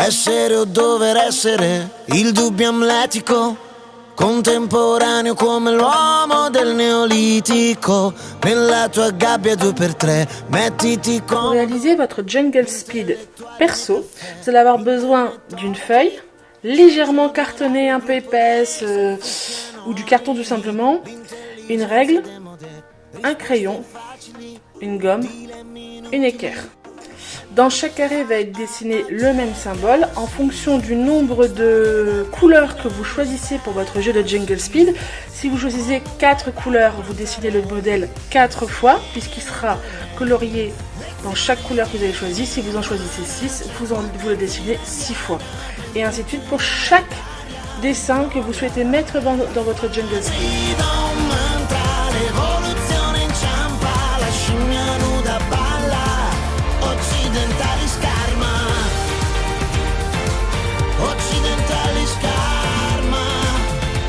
Essere o dover essere, il dubbio amletico, contemporaneo come l'uomo del Neolitico. Nella tua gabbia 2x3, mettiti Pour con... réaliser votre Jungle Speed perso, vous allez avoir besoin d'une feuille légèrement cartonnée, un peu épaisse, ou du carton tout simplement, une règle, un crayon, une gomme, une équerre. Dans chaque carré va être dessiné le même symbole en fonction du nombre de couleurs que vous choisissez pour votre jeu de Jungle Speed. Si vous choisissez 4 couleurs, vous dessinez le modèle 4 fois puisqu'il sera colorié dans chaque couleur que vous avez choisie. Si vous en choisissez 6, vous le dessinez 6 fois. Et ainsi de suite pour chaque dessin que vous souhaitez mettre dans votre Jungle Speed.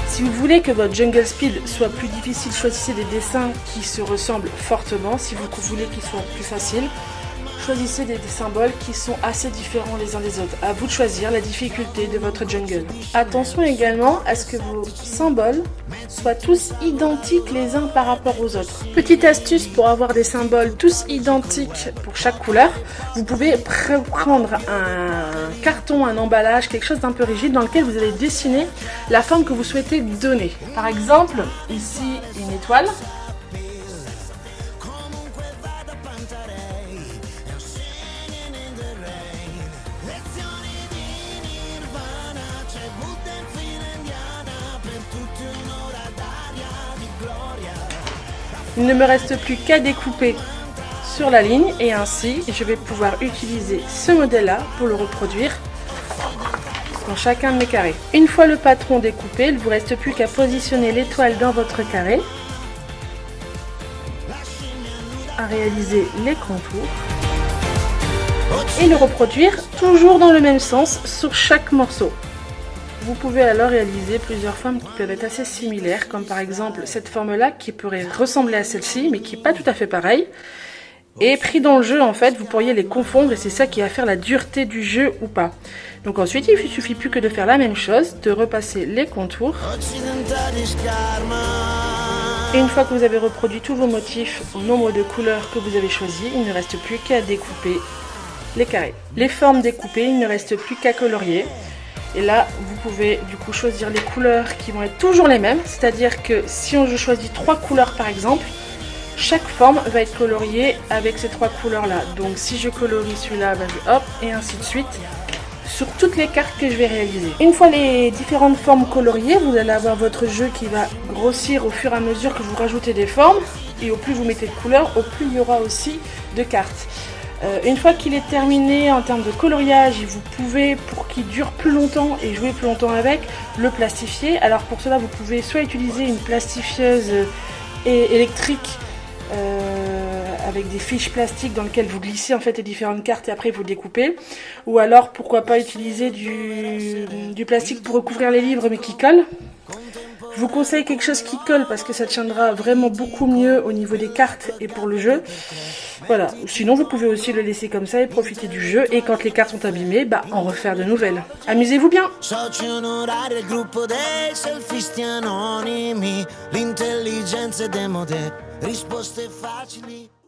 Si vous voulez que votre Jungle Speed soit plus difficile, choisissez des dessins qui se ressemblent fortement. Si vous voulez qu'ils soient plus faciles, choisissez des symboles qui sont assez différents les uns des autres. À vous de choisir la difficulté de votre jungle. Attention également à ce que vos symboles soient tous identiques les uns par rapport aux autres. Petite astuce pour avoir des symboles tous identiques pour chaque couleur, vous pouvez prendre un carton, un emballage, quelque chose d'un peu rigide dans lequel vous allez dessiner la forme que vous souhaitez donner. Par exemple, ici une étoile. Il ne me reste plus qu'à découper sur la ligne et ainsi je vais pouvoir utiliser ce modèle-là pour le reproduire dans chacun de mes carrés. Une fois le patron découpé, il ne vous reste plus qu'à positionner l'étoile dans votre carré, à réaliser les contours et le reproduire toujours dans le même sens sur chaque morceau. Vous pouvez alors réaliser plusieurs formes qui peuvent être assez similaires, comme par exemple cette forme-là qui pourrait ressembler à celle-ci, mais qui n'est pas tout à fait pareille. Et pris dans le jeu, en fait, vous pourriez les confondre et c'est ça qui va faire la dureté du jeu ou pas. Donc ensuite, il ne suffit plus que de faire la même chose, de repasser les contours. Et une fois que vous avez reproduit tous vos motifs au nombre de couleurs que vous avez choisi, il ne reste plus qu'à découper les carrés. Les formes découpées, il ne reste plus qu'à colorier. Et là, vous pouvez du coup choisir les couleurs qui vont être toujours les mêmes. C'est-à-dire que si je choisis 3 couleurs par exemple, chaque forme va être coloriée avec ces 3 couleurs-là. Donc si je colorie celui-là, hop, et ainsi de suite, sur toutes les cartes que je vais réaliser. Une fois les différentes formes coloriées, vous allez avoir votre jeu qui va grossir au fur et à mesure que vous rajoutez des formes. Et au plus vous mettez de couleurs, au plus il y aura aussi de cartes. Une fois qu'il est terminé en termes de coloriage, vous pouvez, pour qu'il dure plus longtemps et jouer plus longtemps avec, le plastifier. Alors pour cela, vous pouvez soit utiliser une plastifieuse électrique avec des fiches plastiques dans lesquelles vous glissez en fait les différentes cartes et après vous découpez. Ou alors pourquoi pas utiliser du plastique pour recouvrir les livres mais qui colle. Je vous conseille quelque chose qui colle parce que ça tiendra vraiment beaucoup mieux au niveau des cartes et pour le jeu. Voilà, sinon vous pouvez aussi le laisser comme ça et profiter du jeu et quand les cartes sont abîmées, en refaire de nouvelles. Amusez-vous bien!